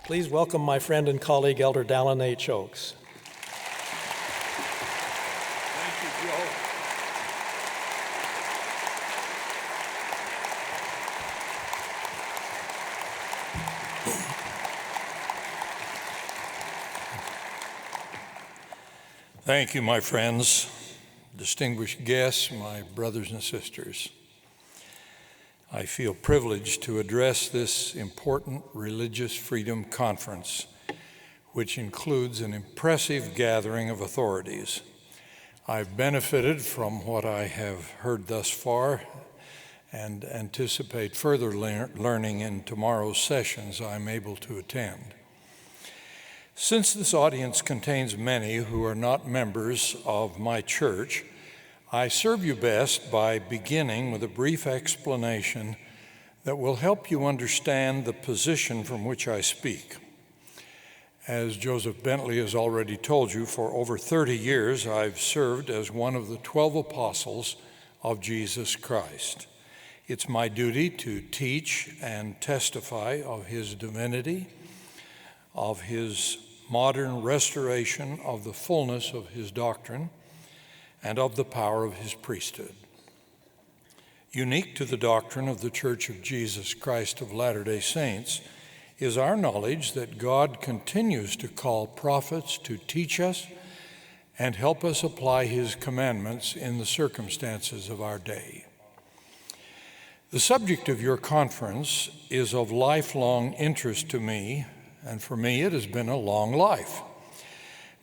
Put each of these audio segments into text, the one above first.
Please welcome my friend and colleague, Elder Dallin H. Oakes. Thank you, Joe. Thank you, my friends, distinguished guests, my brothers and sisters. I feel privileged to address this important religious freedom conference, which includes an impressive gathering of authorities. I've benefited from what I have heard thus far and anticipate further learning in tomorrow's sessions I'm able to attend. Since this audience contains many who are not members of my church, I serve you best by beginning with a brief explanation that will help you understand the position from which I speak. As Joseph Bentley has already told you, for over 30 years I've served as one of the 12 apostles of Jesus Christ. It's my duty to teach and testify of his divinity, of his modern restoration of the fullness of his doctrine, and of the power of his priesthood. Unique to the doctrine of the Church of Jesus Christ of Latter-day Saints is our knowledge that God continues to call prophets to teach us and help us apply his commandments in the circumstances of our day. The subject of your conference is of lifelong interest to me, and for me it has been a long life.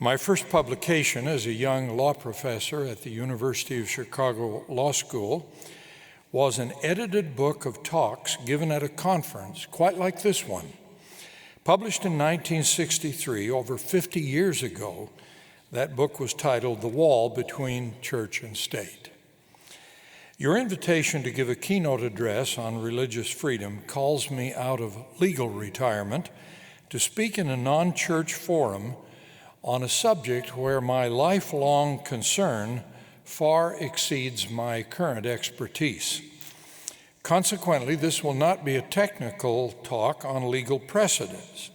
My first publication as a young law professor at the University of Chicago Law School was an edited book of talks given at a conference quite like this one. Published in 1963, over 50 years ago, that book was titled The Wall Between Church and State. Your invitation to give a keynote address on religious freedom calls me out of legal retirement to speak in a non-church forum on a subject where my lifelong concern far exceeds my current expertise. Consequently, this will not be a technical talk on legal precedents.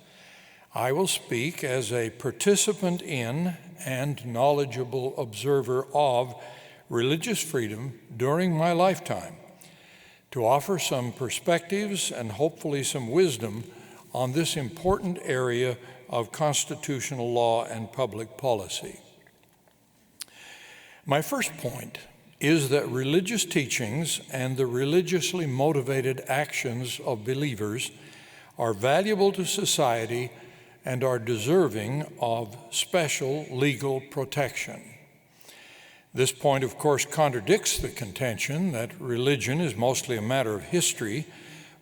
I will speak as a participant in and knowledgeable observer of religious freedom during my lifetime, to offer some perspectives and hopefully some wisdom on this important area of constitutional law and public policy. My first point is that religious teachings and the religiously motivated actions of believers are valuable to society and are deserving of special legal protection. This point, of course, contradicts the contention that religion is mostly a matter of history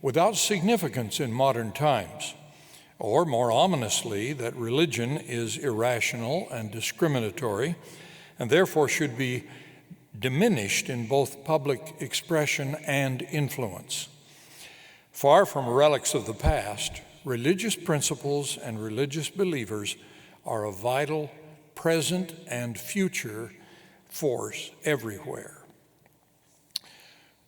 without significance in modern times, or more ominously, that religion is irrational and discriminatory and therefore should be diminished in both public expression and influence. Far from relics of the past, religious principles and religious believers are a vital present and future force everywhere.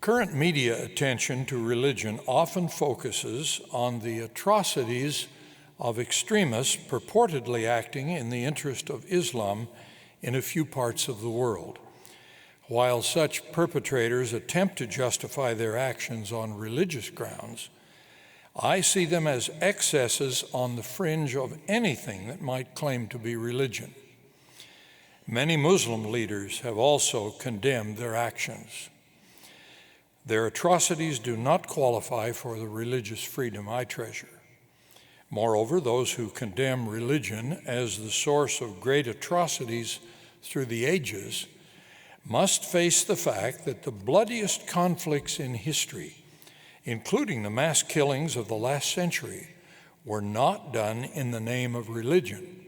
Current media attention to religion often focuses on the atrocities of extremists purportedly acting in the interest of Islam in a few parts of the world. While such perpetrators attempt to justify their actions on religious grounds, I see them as excesses on the fringe of anything that might claim to be religion. Many Muslim leaders have also condemned their actions. Their atrocities do not qualify for the religious freedom I treasure. Moreover, those who condemn religion as the source of great atrocities through the ages must face the fact that the bloodiest conflicts in history, including the mass killings of the last century, were not done in the name of religion.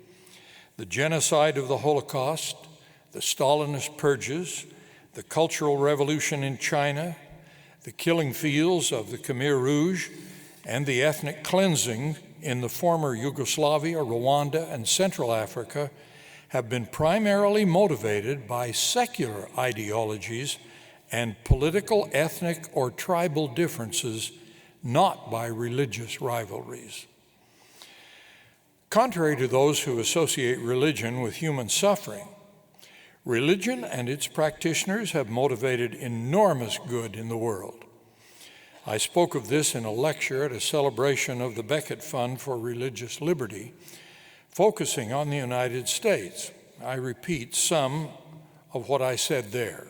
The genocide of the Holocaust, the Stalinist purges, the Cultural Revolution in China, the killing fields of the Khmer Rouge, and the ethnic cleansing in the former Yugoslavia, Rwanda, and Central Africa have been primarily motivated by secular ideologies and political, ethnic, or tribal differences, not by religious rivalries. Contrary to those who associate religion with human suffering, religion and its practitioners have motivated enormous good in the world. I spoke of this in a lecture at a celebration of the Becket Fund for Religious Liberty, focusing on the United States. I repeat some of what I said there.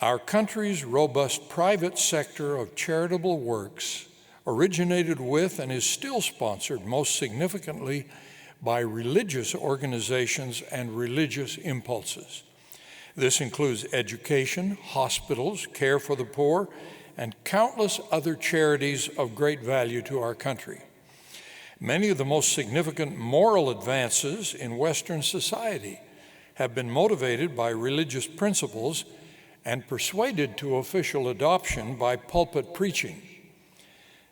Our country's robust private sector of charitable works originated with and is still sponsored most significantly by religious organizations and religious impulses. This includes education, hospitals, care for the poor, and countless other charities of great value to our country. Many of the most significant moral advances in Western society have been motivated by religious principles and persuaded to official adoption by pulpit preaching.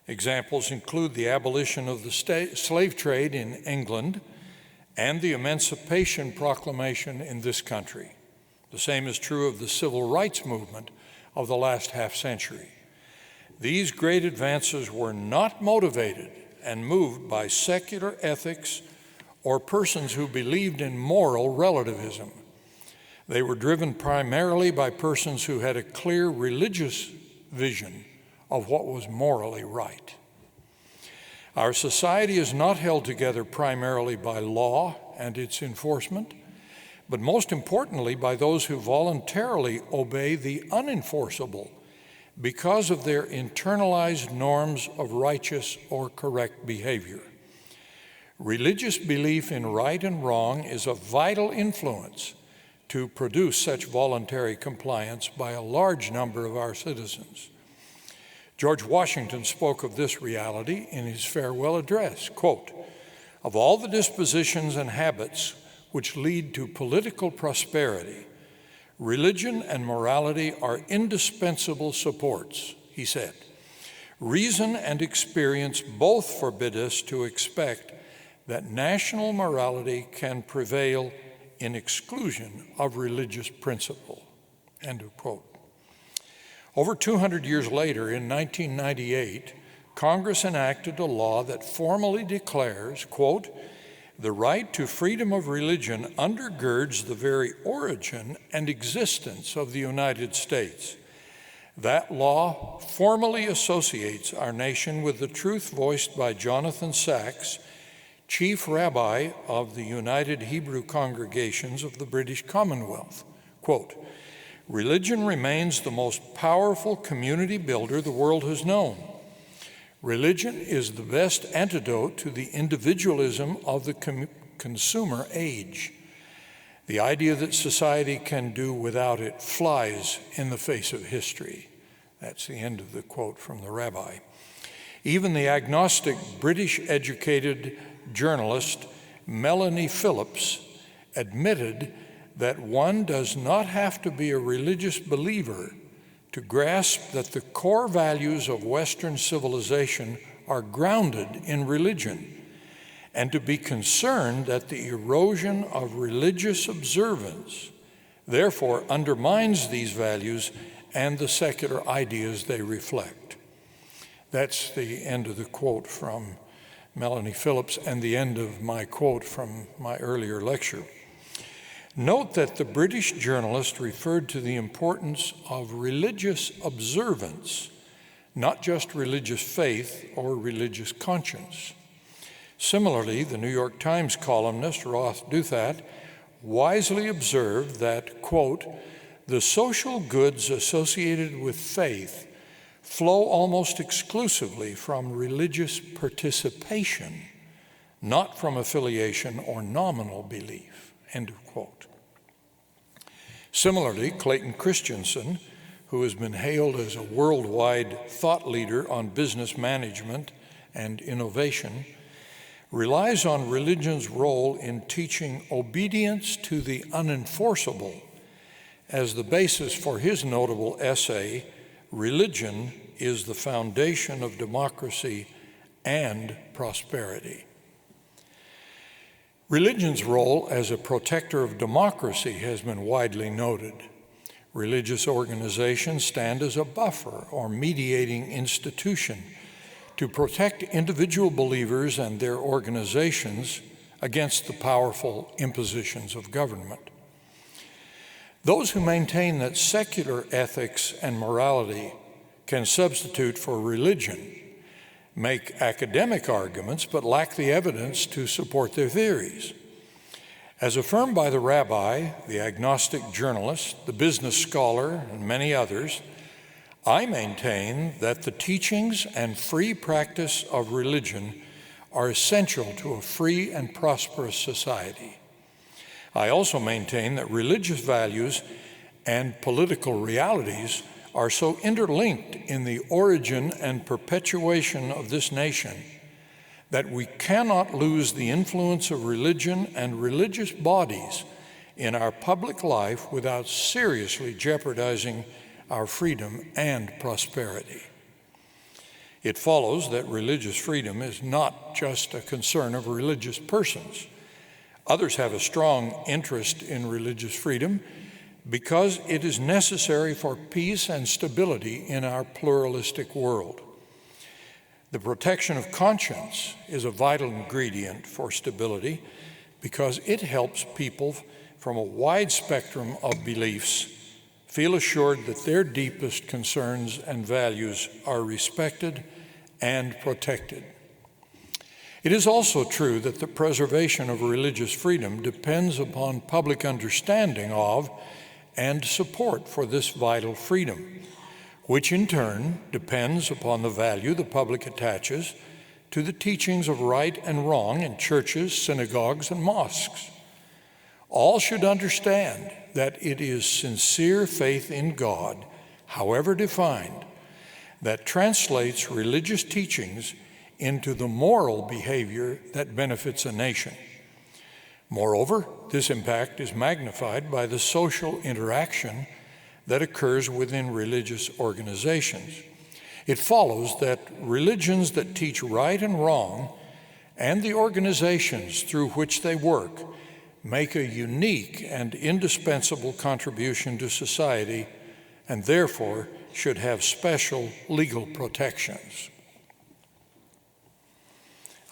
Examples include the abolition of the slave trade in England and the Emancipation Proclamation in this country. The same is true of the civil rights movement of the last half-century. These great advances were not motivated and moved by secular ethics or persons who believed in moral relativism. They were driven primarily by persons who had a clear religious vision of what was morally right. Our society is not held together primarily by law and its enforcement, but most importantly by those who voluntarily obey the unenforceable because of their internalized norms of righteous or correct behavior. Religious belief in right and wrong is a vital influence to produce such voluntary compliance by a large number of our citizens. George Washington spoke of this reality in his farewell address, quote, "Of all the dispositions and habits which lead to political prosperity, religion and morality are indispensable supports," he said. "Reason and experience both forbid us to expect that national morality can prevail in exclusion of religious principle," end of quote. Over 200 years later, in 1998, Congress enacted a law that formally declares, quote, "The right to freedom of religion undergirds the very origin and existence of the United States." That law formally associates our nation with the truth voiced by Jonathan Sacks, Chief Rabbi of the United Hebrew Congregations of the British Commonwealth. Quote, "Religion remains the most powerful community builder the world has known. Religion is the best antidote to the individualism of the consumer age. The idea that society can do without it flies in the face of history." That's the end of the quote from the rabbi. Even the agnostic British-educated journalist Melanie Phillips admitted that one does not have to be a religious believer to grasp that the core values of Western civilization are grounded in religion, and to be concerned that the erosion of religious observance therefore undermines these values and the secular ideas they reflect. That's the end of the quote from Melanie Phillips and the end of my quote from my earlier lecture. Note that the British journalist referred to the importance of religious observance, not just religious faith or religious conscience. Similarly, the New York Times columnist Roth Douthat wisely observed that, quote, "The social goods associated with faith flow almost exclusively from religious participation, not from affiliation or nominal belief," end of quote. Similarly, Clayton Christensen, who has been hailed as a worldwide thought leader on business management and innovation, relies on religion's role in teaching obedience to the unenforceable as the basis for his notable essay, "Religion is the Foundation of Democracy and Prosperity." Religion's role as a protector of democracy has been widely noted. Religious organizations stand as a buffer or mediating institution to protect individual believers and their organizations against the powerful impositions of government. Those who maintain that secular ethics and morality can substitute for religion make academic arguments but lack the evidence to support their theories. As affirmed by the rabbi, the agnostic journalist, the business scholar, and many others, I maintain that the teachings and free practice of religion are essential to a free and prosperous society. I also maintain that religious values and political realities are so interlinked in the origin and perpetuation of this nation that we cannot lose the influence of religion and religious bodies in our public life without seriously jeopardizing our freedom and prosperity. It follows that religious freedom is not just a concern of religious persons. Others have a strong interest in religious freedom because it is necessary for peace and stability in our pluralistic world. The protection of conscience is a vital ingredient for stability because it helps people from a wide spectrum of beliefs feel assured that their deepest concerns and values are respected and protected. It is also true that the preservation of religious freedom depends upon public understanding of and support for this vital freedom, which in turn depends upon the value the public attaches to the teachings of right and wrong in churches, synagogues, and mosques. All should understand that it is sincere faith in God, however defined, that translates religious teachings into the moral behavior that benefits a nation. Moreover, this impact is magnified by the social interaction that occurs within religious organizations. It follows that religions that teach right and wrong and the organizations through which they work make a unique and indispensable contribution to society and therefore should have special legal protections.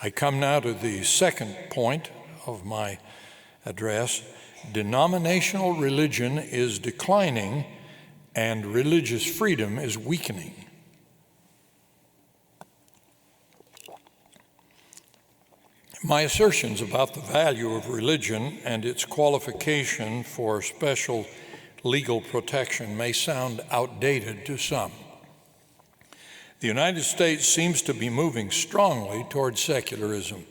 I come now to the second point of my address. Denominational religion is declining and religious freedom is weakening. My assertions about the value of religion and its qualification for special legal protection may sound outdated to some. The United States seems to be moving strongly toward secularism,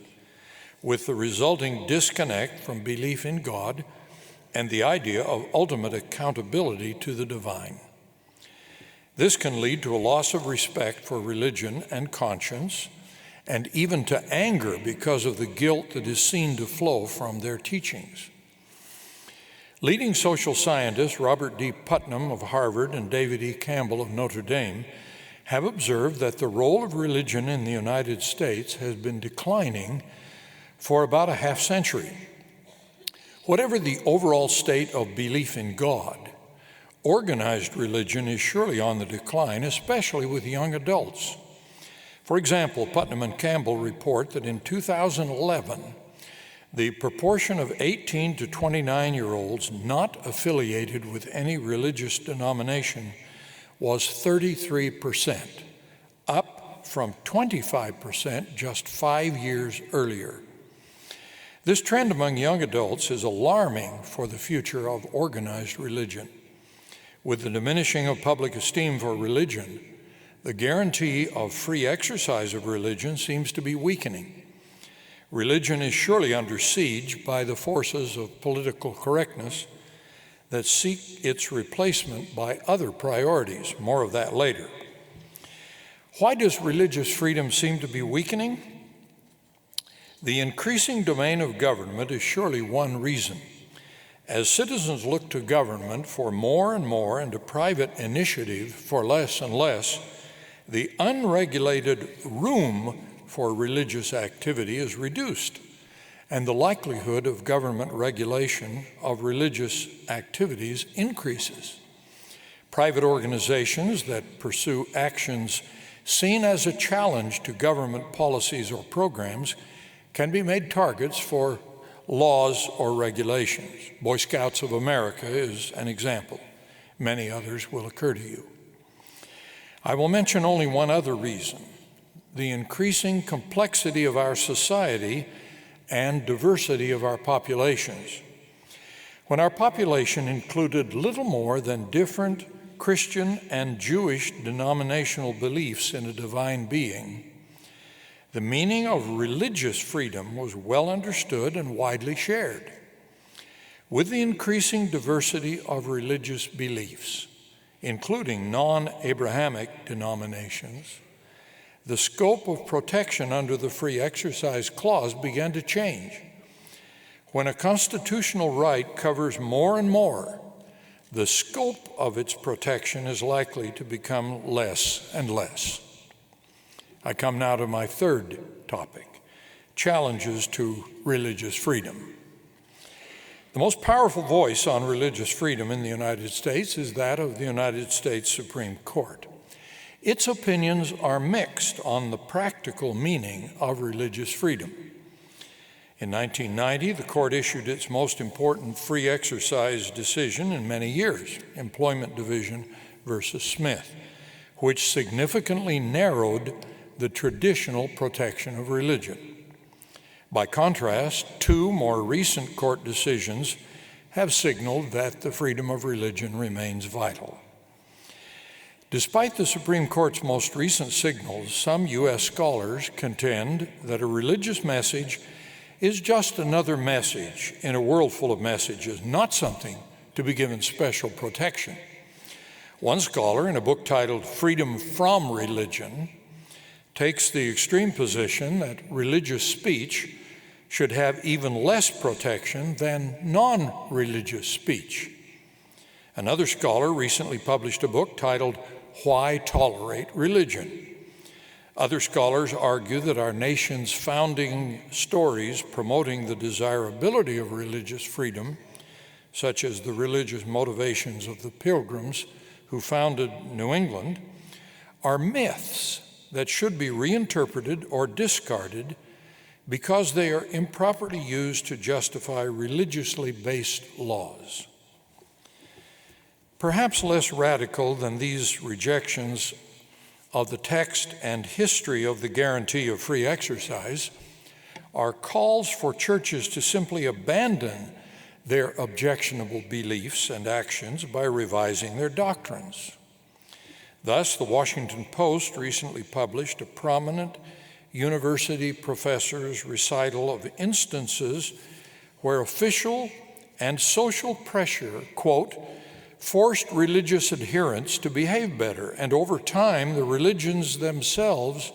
with the resulting disconnect from belief in God and the idea of ultimate accountability to the divine. This can lead to a loss of respect for religion and conscience, and even to anger because of the guilt that is seen to flow from their teachings. Leading social scientists Robert D. Putnam of Harvard and David E. Campbell of Notre Dame have observed that the role of religion in the United States has been declining for about a half century. Whatever the overall state of belief in God, organized religion is surely on the decline, especially with young adults. For example, Putnam and Campbell report that in 2011, the proportion of 18 to 29-year-olds not affiliated with any religious denomination was 33%, up from 25% just 5 years earlier. This trend among young adults is alarming for the future of organized religion. With the diminishing of public esteem for religion, the guarantee of free exercise of religion seems to be weakening. Religion is surely under siege by the forces of political correctness that seek its replacement by other priorities. More of that later. Why does religious freedom seem to be weakening? The increasing domain of government is surely one reason. As citizens look to government for more and more and to private initiative for less and less, the unregulated room for religious activity is reduced, and the likelihood of government regulation of religious activities increases. Private organizations that pursue actions seen as a challenge to government policies or programs, can be made targets for laws or regulations. Boy Scouts of America is an example. Many others will occur to you. I will mention only one other reason: the increasing complexity of our society and diversity of our populations. When our population included little more than different Christian and Jewish denominational beliefs in a divine being, the meaning of religious freedom was well understood and widely shared. With the increasing diversity of religious beliefs, including non-Abrahamic denominations, the scope of protection under the Free Exercise Clause began to change. When a constitutional right covers more and more, the scope of its protection is likely to become less and less. I come now to my third topic: challenges to religious freedom. The most powerful voice on religious freedom in the United States is that of the United States Supreme Court. Its opinions are mixed on the practical meaning of religious freedom. In 1990, the court issued its most important free exercise decision in many years, Employment Division versus Smith, which significantly narrowed the traditional protection of religion. By contrast, two more recent court decisions have signaled that the freedom of religion remains vital. Despite the Supreme Court's most recent signals, some U.S. scholars contend that a religious message is just another message in a world full of messages, not something to be given special protection. One scholar, in a book titled Freedom from Religion, takes the extreme position that religious speech should have even less protection than non-religious speech. Another scholar recently published a book titled Why Tolerate Religion? Other scholars argue that our nation's founding stories promoting the desirability of religious freedom, such as the religious motivations of the Pilgrims who founded New England, are myths that should be reinterpreted or discarded because they are improperly used to justify religiously based laws. Perhaps less radical than these rejections of the text and history of the guarantee of free exercise are calls for churches to simply abandon their objectionable beliefs and actions by revising their doctrines. Thus, the Washington Post recently published a prominent university professor's recital of instances where official and social pressure, quote, forced religious adherents to behave better, and over time, the religions themselves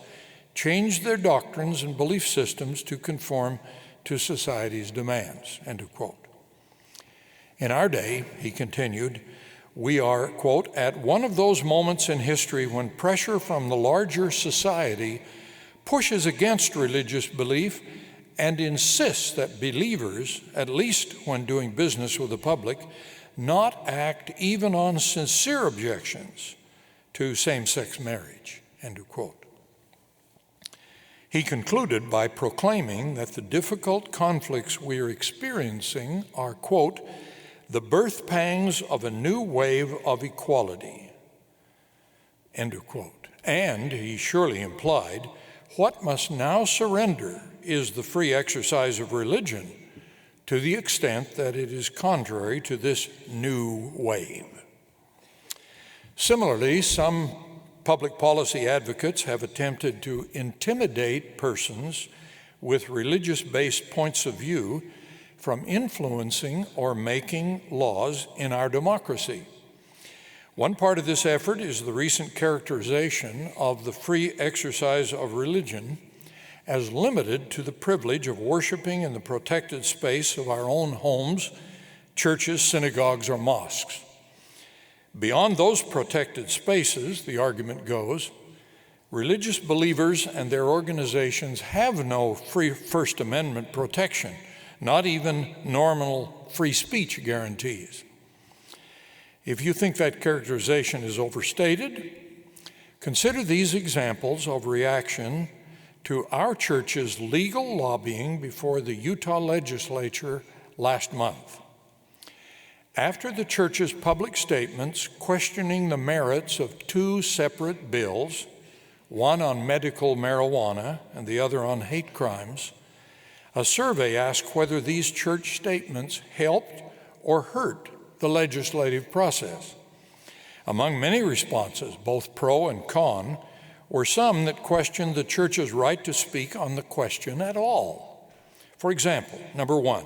changed their doctrines and belief systems to conform to society's demands, end of quote. In our day, he continued, we are, quote, at one of those moments in history when pressure from the larger society pushes against religious belief and insists that believers, at least when doing business with the public, not act even on sincere objections to same-sex marriage, end of quote. He concluded by proclaiming that the difficult conflicts we are experiencing are, quote, the birth pangs of a new wave of equality, end of quote. And, he surely implied, what must now surrender is the free exercise of religion to the extent that it is contrary to this new wave. Similarly, some public policy advocates have attempted to intimidate persons with religious-based points of view from influencing or making laws in our democracy. One part of this effort is the recent characterization of the free exercise of religion as limited to the privilege of worshiping in the protected space of our own homes, churches, synagogues, or mosques. Beyond those protected spaces, the argument goes, religious believers and their organizations have no free First Amendment protection, not even normal free speech guarantees. If you think that characterization is overstated, Consider these examples of reaction to our church's legal lobbying before the Utah legislature last month. After the church's public statements questioning the merits of two separate bills, one on medical marijuana and the other on hate crimes, a survey asked whether these church statements helped or hurt the legislative process. Among many responses, both pro and con, were some that questioned the church's right to speak on the question at all. For example, number one,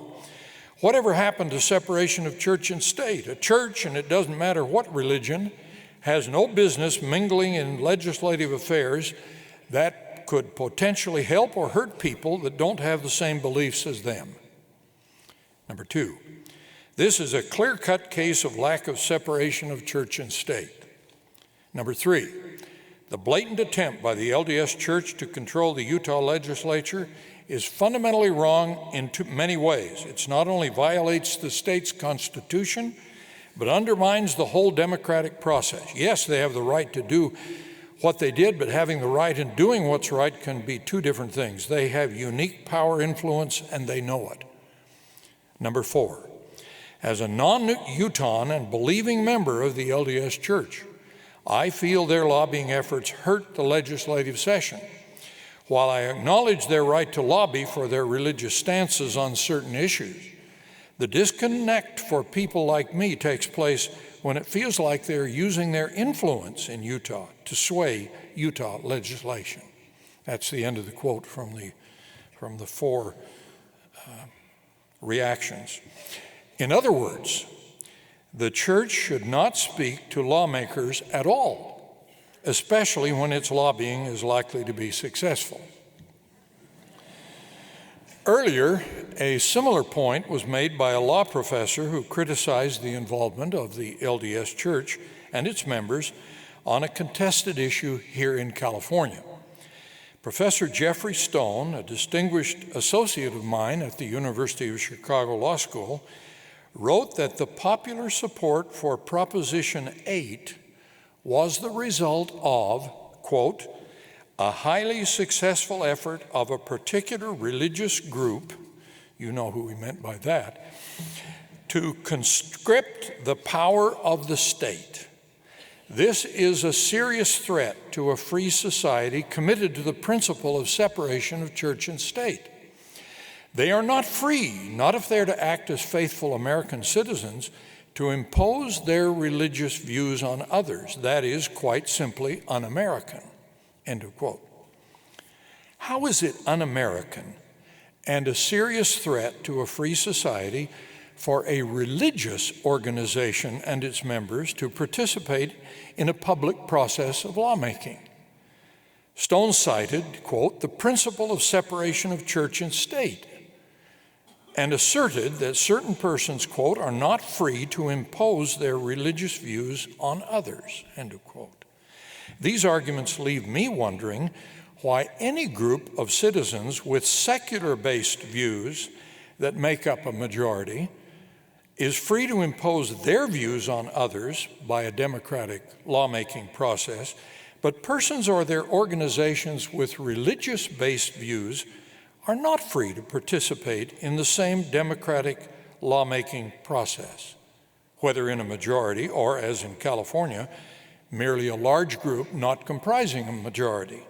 whatever happened to separation of church and state? A church, and it doesn't matter what religion, has no business mingling in legislative affairs that could potentially help or hurt people that don't have the same beliefs as them. Number two, this is a clear-cut case of lack of separation of church and state. Number three, the blatant attempt by the LDS Church to control the Utah legislature is fundamentally wrong in many ways. It not only violates the state's constitution, but undermines the whole democratic process. Yes, they have the right to do what they did, but having the right and doing what's right can be two different things. They have unique power influence, and they know it. Number four, as a non-Utahn and believing member of the LDS Church, I feel their lobbying efforts hurt the legislative session. While I acknowledge their right to lobby for their religious stances on certain issues, the disconnect for people like me takes place when it feels like they're using their influence in Utah to sway Utah legislation. That's the end of the quote from the four reactions. In other words, the church should not speak to lawmakers at all, especially when its lobbying is likely to be successful. Earlier, a similar point was made by a law professor who criticized the involvement of the LDS Church and its members on a contested issue here in California. Professor Jeffrey Stone, a distinguished associate of mine at the University of Chicago Law School, wrote that the popular support for Proposition 8 was the result of, quote, a highly successful effort of a particular religious group, you know who he meant by that, to conscript the power of the state. This is a serious threat to a free society committed to the principle of separation of church and state. They are not free, not if they're to act as faithful American citizens, to impose their religious views on others. That is quite simply un-American. End of quote. How is it un-American and a serious threat to a free society for a religious organization and its members to participate in a public process of lawmaking? Stone cited, quote, the principle of separation of church and state, and asserted that certain persons, quote, are not free to impose their religious views on others, end of quote. These arguments leave me wondering why any group of citizens with secular-based views that make up a majority is free to impose their views on others by a democratic lawmaking process, but persons or their organizations with religious-based views are not free to participate in the same democratic lawmaking process, whether in a majority or, as in California, merely a large group not comprising a majority.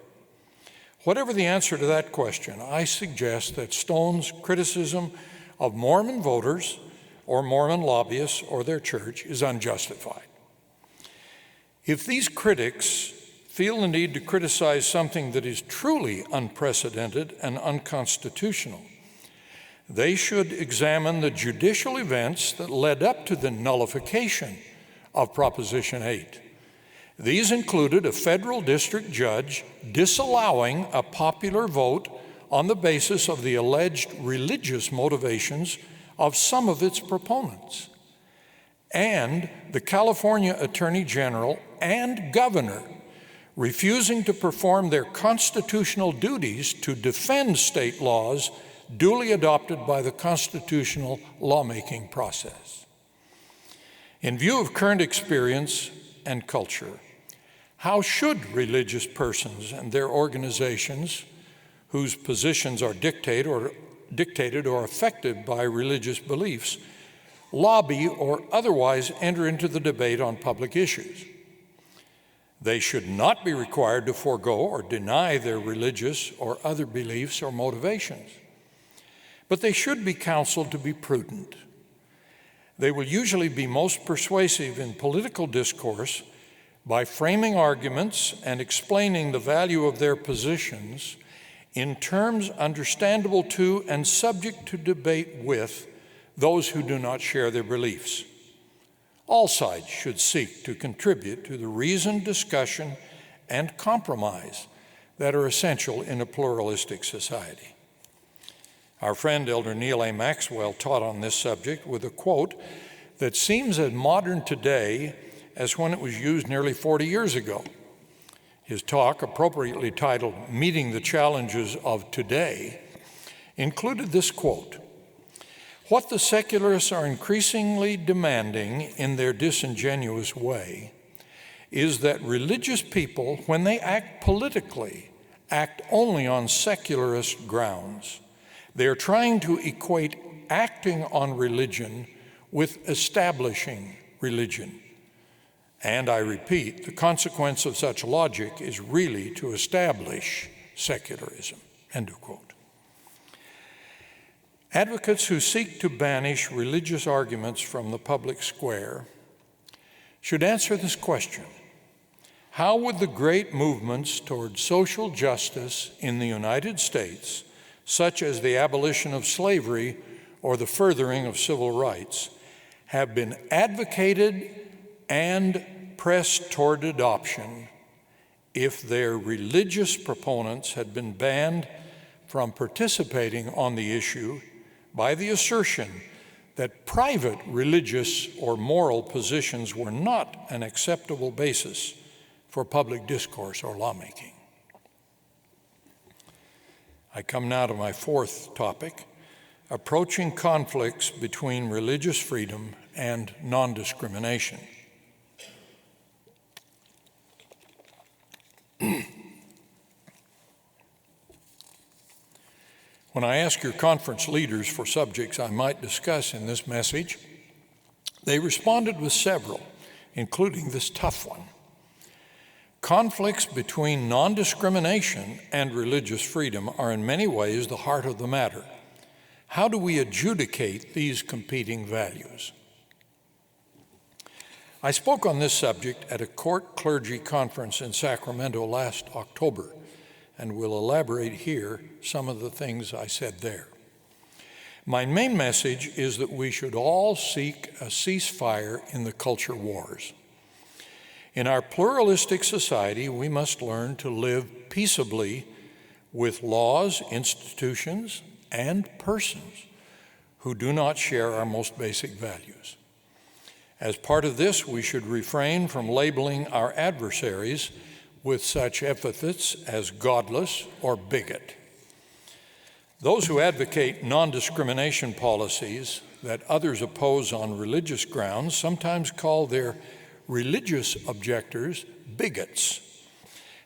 Whatever the answer to that question, I suggest that Stone's criticism of Mormon voters or Mormon lobbyists or their church is unjustified. If these critics feel the need to criticize something that is truly unprecedented and unconstitutional, they should examine the judicial events that led up to the nullification of Proposition 8. These included a federal district judge disallowing a popular vote on the basis of the alleged religious motivations of some of its proponents, and the California Attorney General and Governor refusing to perform their constitutional duties to defend state laws duly adopted by the constitutional lawmaking process. In view of current experience and culture, How should religious persons and their organizations whose positions are dictated or affected by religious beliefs lobby or otherwise enter into the debate on public issues? They should not be required to forego or deny their religious or other beliefs or motivations, but they should be counseled to be prudent. They will usually be most persuasive in political discourse by framing arguments and explaining the value of their positions in terms understandable to and subject to debate with those who do not share their beliefs. All sides should seek to contribute to the reasoned discussion and compromise that are essential in a pluralistic society. Our friend Elder Neil A. Maxwell taught on this subject with a quote that seems as modern today as when it was used nearly 40 years ago. His talk, appropriately titled "Meeting the Challenges of Today," included this quote: "What the secularists are increasingly demanding in their disingenuous way is that religious people, when they act politically, act only on secularist grounds. They are trying to equate acting on religion with establishing religion. And I repeat, the consequence of such logic is really to establish secularism." End of quote. Advocates who seek to banish religious arguments from the public square should answer this question: how would the great movements toward social justice in the United States, such as the abolition of slavery or the furthering of civil rights, have been advocated and pressed toward adoption if their religious proponents had been banned from participating on the issue by the assertion that private religious or moral positions were not an acceptable basis for public discourse or lawmaking? I come now to my fourth topic: approaching conflicts between religious freedom and non-discrimination. When I asked your conference leaders for subjects I might discuss in this message, they responded with several, including this tough one: conflicts between non-discrimination and religious freedom are in many ways the heart of the matter. How do we adjudicate these competing values? I spoke on this subject at a court clergy conference in Sacramento last October, and will elaborate here some of the things I said there. My main message is that we should all seek a ceasefire in the culture wars. In our pluralistic society, we must learn to live peaceably with laws, institutions, and persons who do not share our most basic values. As part of this, we should refrain from labeling our adversaries with such epithets as godless or bigot. Those who advocate non-discrimination policies that others oppose on religious grounds sometimes call their religious objectors bigots.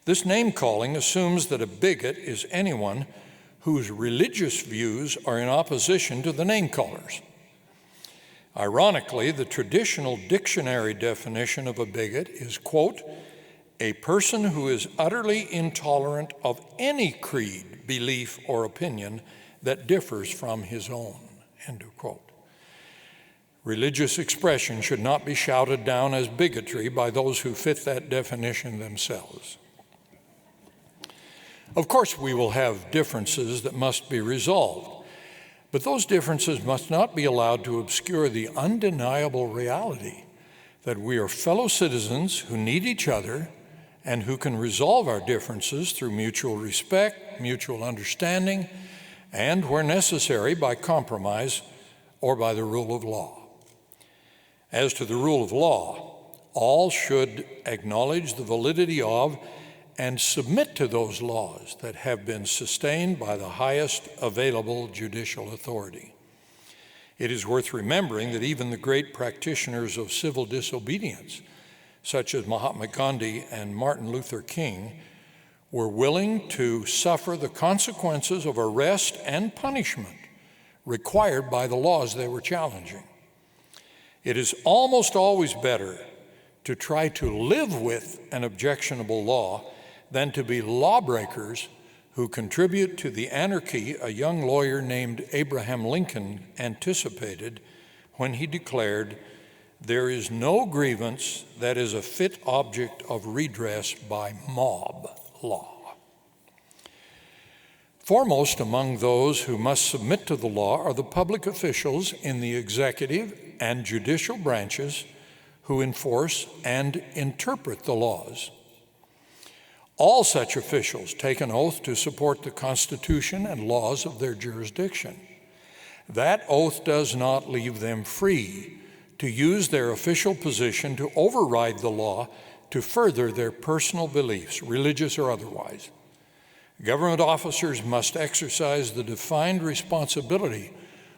This name-calling assumes that a bigot is anyone whose religious views are in opposition to the name-callers. Ironically, the traditional dictionary definition of a bigot is, quote, "a person who is utterly intolerant of any creed, belief, or opinion that differs from his own," end of quote. Religious expression should not be shouted down as bigotry by those who fit that definition themselves. Of course, we will have differences that must be resolved, but those differences must not be allowed to obscure the undeniable reality that we are fellow citizens who need each other and who can resolve our differences through mutual respect, mutual understanding, and, where necessary, by compromise or by the rule of law. As to the rule of law, all should acknowledge the validity of and submit to those laws that have been sustained by the highest available judicial authority. It is worth remembering that even the great practitioners of civil disobedience such as Mahatma Gandhi and Martin Luther King, were willing to suffer the consequences of arrest and punishment required by the laws they were challenging. It is almost always better to try to live with an objectionable law than to be lawbreakers who contribute to the anarchy a young lawyer named Abraham Lincoln anticipated when he declared, "There is no grievance that is a fit object of redress by mob law." Foremost among those who must submit to the law are the public officials in the executive and judicial branches who enforce and interpret the laws. All such officials take an oath to support the Constitution and laws of their jurisdiction. That oath does not leave them free to use their official position to override the law to further their personal beliefs, religious or otherwise. Government officers must exercise the defined responsibility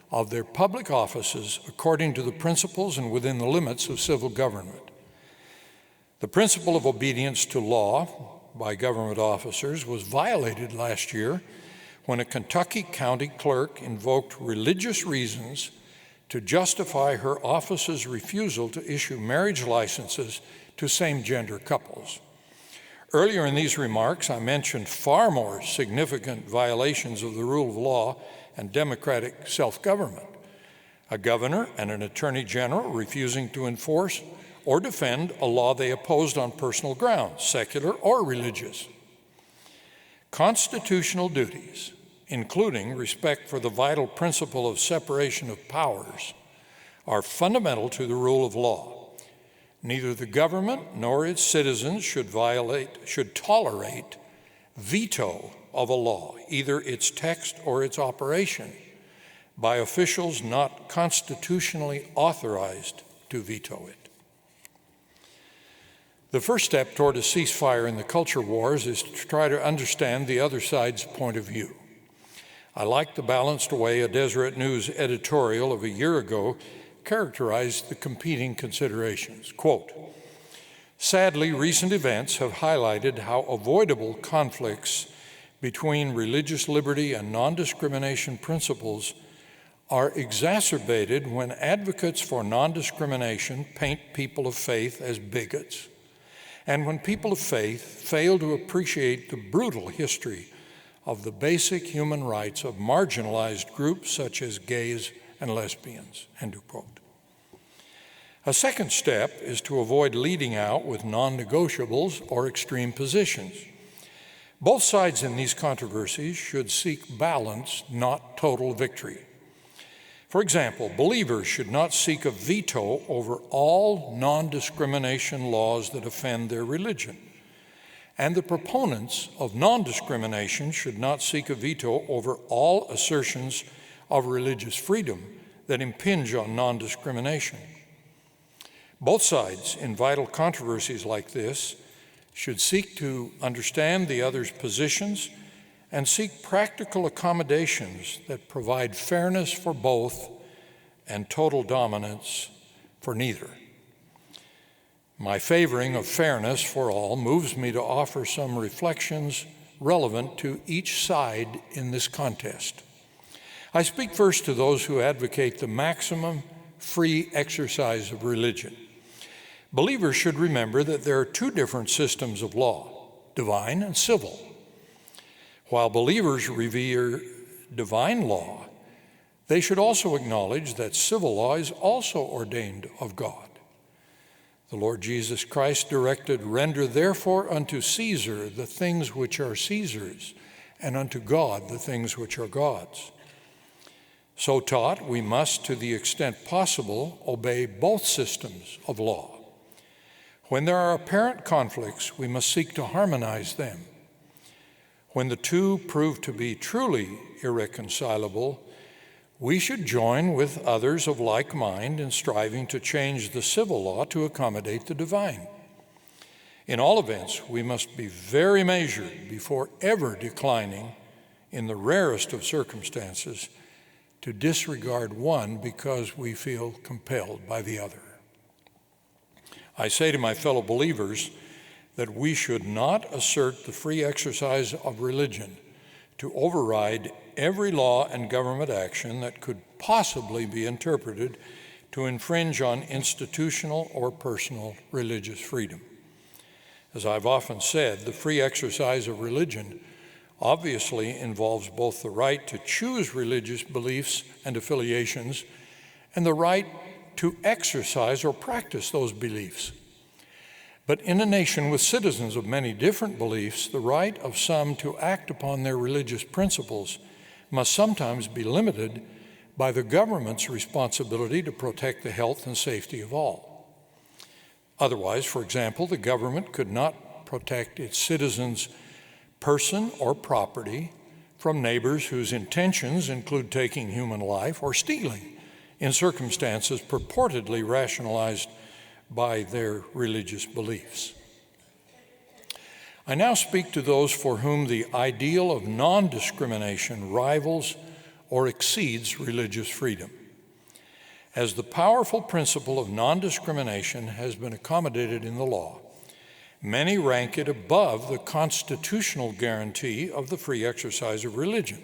of their public offices according to the principles and within the limits of civil government. The principle of obedience to law by government officers was violated last year when a Kentucky county clerk invoked religious reasons to justify her office's refusal to issue marriage licenses to same-gender couples. Earlier in these remarks, I mentioned far more significant violations of the rule of law and democratic self-government. A governor and an attorney general refusing to enforce or defend a law they opposed on personal grounds, secular or religious. Constitutional duties, including respect for the vital principle of separation of powers, are fundamental to the rule of law. Neither the government nor its citizens should tolerate veto of a law, either its text or its operation, by officials not constitutionally authorized to veto it. The first step toward a ceasefire in the culture wars is to try to understand the other side's point of view. I like the balanced way a Deseret News editorial of a year ago characterized the competing considerations. Quote, "Sadly, recent events have highlighted how avoidable conflicts between religious liberty and non-discrimination principles are exacerbated when advocates for non-discrimination paint people of faith as bigots, and when people of faith fail to appreciate the brutal history of the basic human rights of marginalized groups such as gays and lesbians." End of quote. A second step is to avoid leading out with non-negotiables or extreme positions. Both sides in these controversies should seek balance, not total victory. For example, believers should not seek a veto over all non-discrimination laws that offend their religion. And the proponents of non-discrimination should not seek a veto over all assertions of religious freedom that impinge on non-discrimination. Both sides in vital controversies like this should seek to understand the other's positions and seek practical accommodations that provide fairness for both and total dominance for neither. My favoring of fairness for all moves me to offer some reflections relevant to each side in this contest. I speak first to those who advocate the maximum free exercise of religion. Believers should remember that there are two different systems of law, divine and civil. While believers revere divine law, they should also acknowledge that civil law is also ordained of God. The Lord Jesus Christ directed, "Render therefore unto Caesar the things which are Caesar's, and unto God the things which are God's." So taught, we must, to the extent possible, obey both systems of law. When there are apparent conflicts, we must seek to harmonize them. When the two prove to be truly irreconcilable, we should join with others of like mind in striving to change the civil law to accommodate the divine. In all events, we must be very measured before ever declining, in the rarest of circumstances, to disregard one because we feel compelled by the other. I say to my fellow believers that we should not assert the free exercise of religion to override every law and government action that could possibly be interpreted to infringe on institutional or personal religious freedom. As I've often said, the free exercise of religion obviously involves both the right to choose religious beliefs and affiliations and the right to exercise or practice those beliefs. But in a nation with citizens of many different beliefs, the right of some to act upon their religious principles must sometimes be limited by the government's responsibility to protect the health and safety of all. Otherwise, for example, the government could not protect its citizens' person or property from neighbors whose intentions include taking human life or stealing in circumstances purportedly rationalized by their religious beliefs. I now speak to those for whom the ideal of non-discrimination rivals or exceeds religious freedom. As the powerful principle of non-discrimination has been accommodated in the law, many rank it above the constitutional guarantee of the free exercise of religion,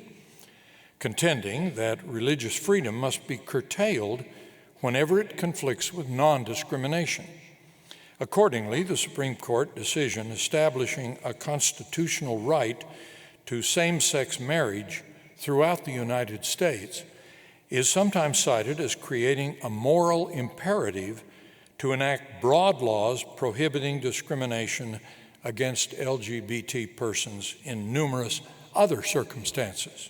contending that religious freedom must be curtailed whenever it conflicts with non-discrimination. Accordingly, the Supreme Court decision establishing a constitutional right to same-sex marriage throughout the United States is sometimes cited as creating a moral imperative to enact broad laws prohibiting discrimination against LGBT persons in numerous other circumstances.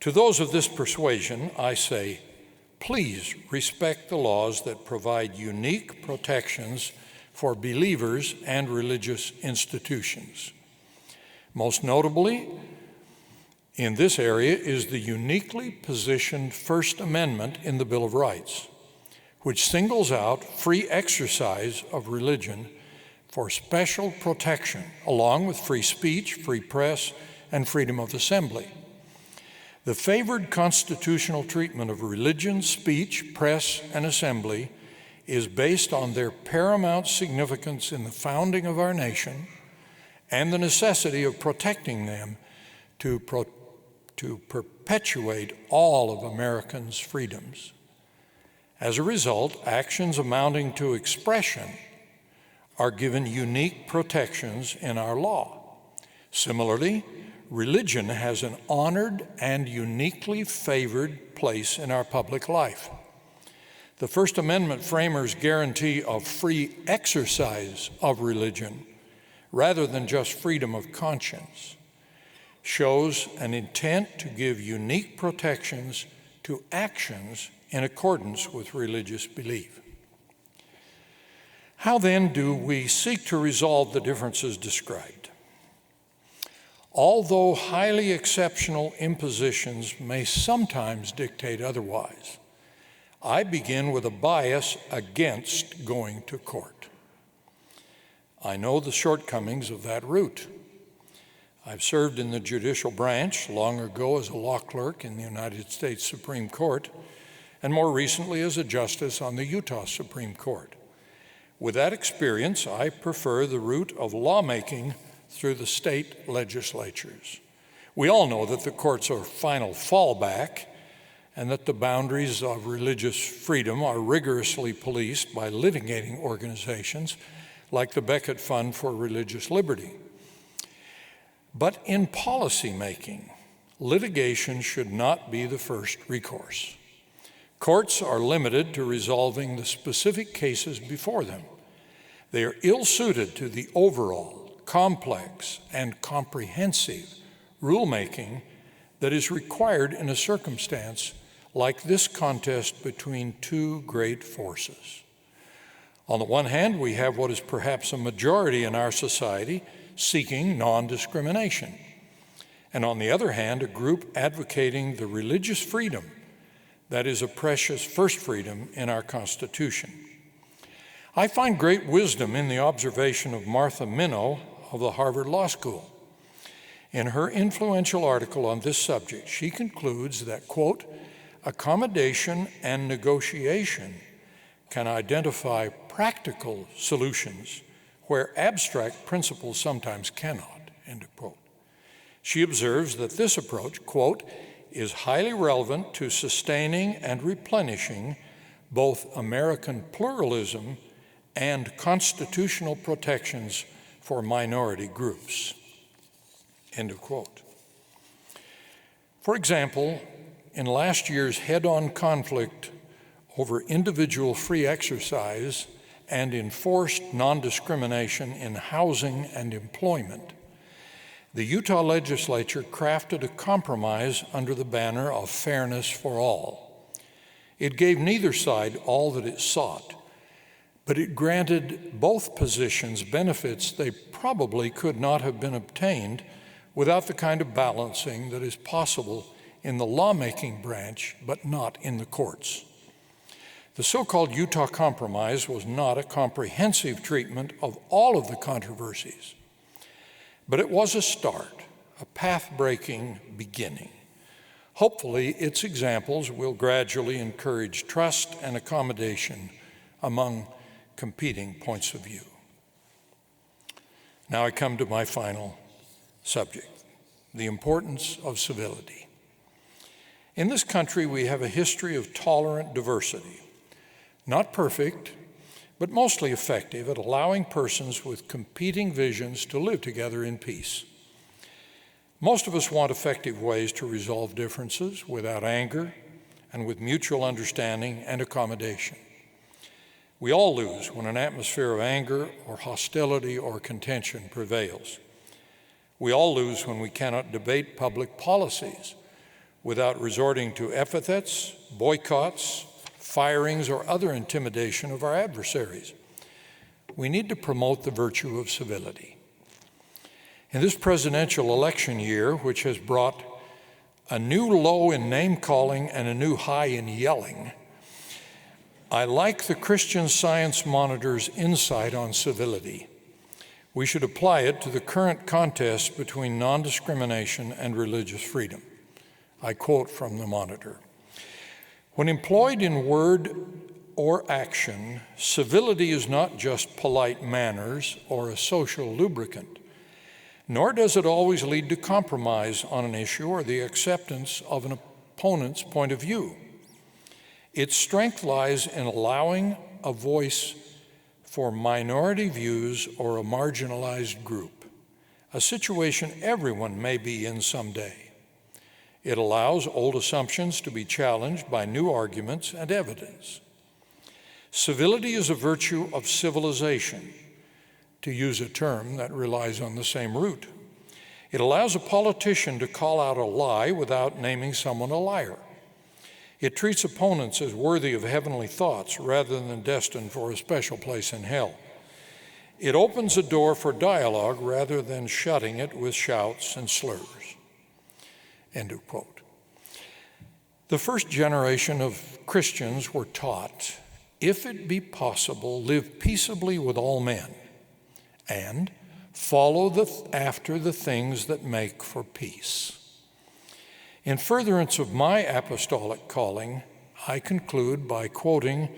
To those of this persuasion, I say, please respect the laws that provide unique protections for believers and religious institutions. Most notably, in this area is the uniquely positioned First Amendment in the Bill of Rights, which singles out free exercise of religion for special protection, along with free speech, free press, and freedom of assembly. The favored constitutional treatment of religion, speech, press, and assembly is based on their paramount significance in the founding of our nation and the necessity of protecting them to perpetuate all of Americans' freedoms. As a result, actions amounting to expression are given unique protections in our law. Similarly, religion has an honored and uniquely favored place in our public life. The First Amendment framers' guarantee of free exercise of religion, rather than just freedom of conscience, shows an intent to give unique protections to actions in accordance with religious belief. How then do we seek to resolve the differences described? Although highly exceptional impositions may sometimes dictate otherwise, I begin with a bias against going to court. I know the shortcomings of that route. I've served in the judicial branch long ago as a law clerk in the United States Supreme Court, and more recently as a justice on the Utah Supreme Court. With that experience, I prefer the route of lawmaking through the state legislatures. We all know that the courts are final fallback and that the boundaries of religious freedom are rigorously policed by litigating organizations like the Becket Fund for Religious Liberty. But in policymaking, litigation should not be the first recourse. Courts are limited to resolving the specific cases before them. They are ill-suited to the overall, complex, and comprehensive rulemaking that is required in a circumstance like this contest between two great forces. On the one hand, we have what is perhaps a majority in our society seeking non-discrimination, and on the other hand, a group advocating the religious freedom that is a precious first freedom in our Constitution. I find great wisdom in the observation of Martha Minow of the Harvard Law School. In her influential article on this subject, she concludes that, quote, accommodation and negotiation can identify practical solutions where abstract principles sometimes cannot, end of quote. She observes that this approach, quote, is highly relevant to sustaining and replenishing both American pluralism and constitutional protections for minority groups, end of quote. For example, in last year's head-on conflict over individual free exercise and enforced non-discrimination in housing and employment, the Utah legislature crafted a compromise under the banner of fairness for all. It gave neither side all that it sought, but it granted both positions benefits they probably could not have been obtained without the kind of balancing that is possible in the lawmaking branch, but not in the courts. The so-called Utah Compromise was not a comprehensive treatment of all of the controversies, but it was a start, a path-breaking beginning. Hopefully, its examples will gradually encourage trust and accommodation among competing points of view. Now I come to my final subject, the importance of civility. In this country, we have a history of tolerant diversity, not perfect, but mostly effective at allowing persons with competing visions to live together in peace. Most of us want effective ways to resolve differences without anger and with mutual understanding and accommodation. We all lose when an atmosphere of anger or hostility or contention prevails. We all lose when we cannot debate public policies without resorting to epithets, boycotts, firings, or other intimidation of our adversaries. We need to promote the virtue of civility. In this presidential election year, which has brought a new low in name-calling and a new high in yelling, I like the Christian Science Monitor's insight on civility. We should apply it to the current contest between non-discrimination and religious freedom. I quote from the Monitor. When employed in word or action, civility is not just polite manners or a social lubricant, nor does it always lead to compromise on an issue or the acceptance of an opponent's point of view. Its strength lies in allowing a voice for minority views or a marginalized group, a situation everyone may be in someday. It allows old assumptions to be challenged by new arguments and evidence. Civility is a virtue of civilization, to use a term that relies on the same root. It allows a politician to call out a lie without naming someone a liar. It treats opponents as worthy of heavenly thoughts rather than destined for a special place in hell. It opens a door for dialogue rather than shutting it with shouts and slurs. End of quote. The first generation of Christians were taught, if it be possible, live peaceably with all men, and follow after the things that make for peace. In furtherance of my apostolic calling, I conclude by quoting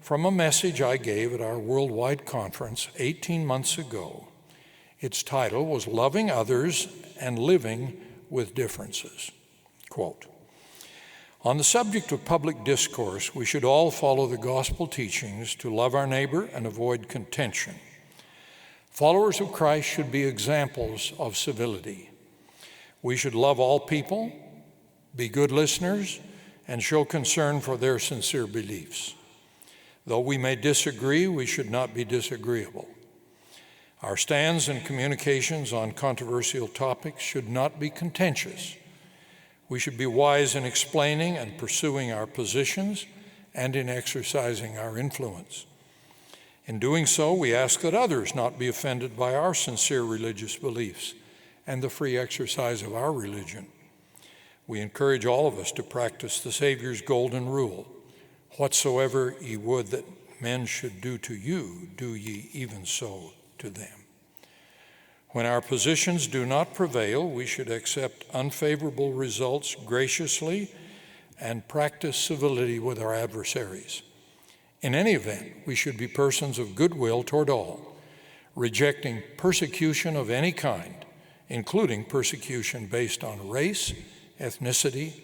from a message I gave at our worldwide conference 18 months ago. Its title was Loving Others and Living with Differences. Quote, on the subject of public discourse, we should all follow the gospel teachings to love our neighbor and avoid contention. Followers of Christ should be examples of civility. We should love all people, be good listeners, and show concern for their sincere beliefs. Though we may disagree, we should not be disagreeable. Our stands and communications on controversial topics should not be contentious. We should be wise in explaining and pursuing our positions and in exercising our influence. In doing so, we ask that others not be offended by our sincere religious beliefs and the free exercise of our religion. We encourage all of us to practice the Savior's golden rule, whatsoever ye would that men should do to you, do ye even so to them. When our positions do not prevail, we should accept unfavorable results graciously and practice civility with our adversaries. In any event, we should be persons of goodwill toward all, rejecting persecution of any kind, including persecution based on race, ethnicity,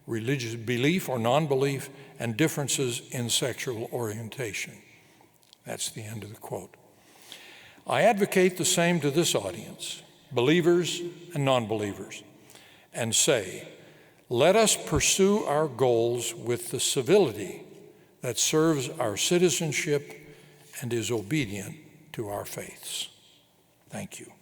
religious belief or non-belief, and differences in sexual orientation. That's the end of the quote. I advocate the same to this audience, believers and non-believers, and say, let us pursue our goals with the civility that serves our citizenship and is obedient to our faiths. Thank you.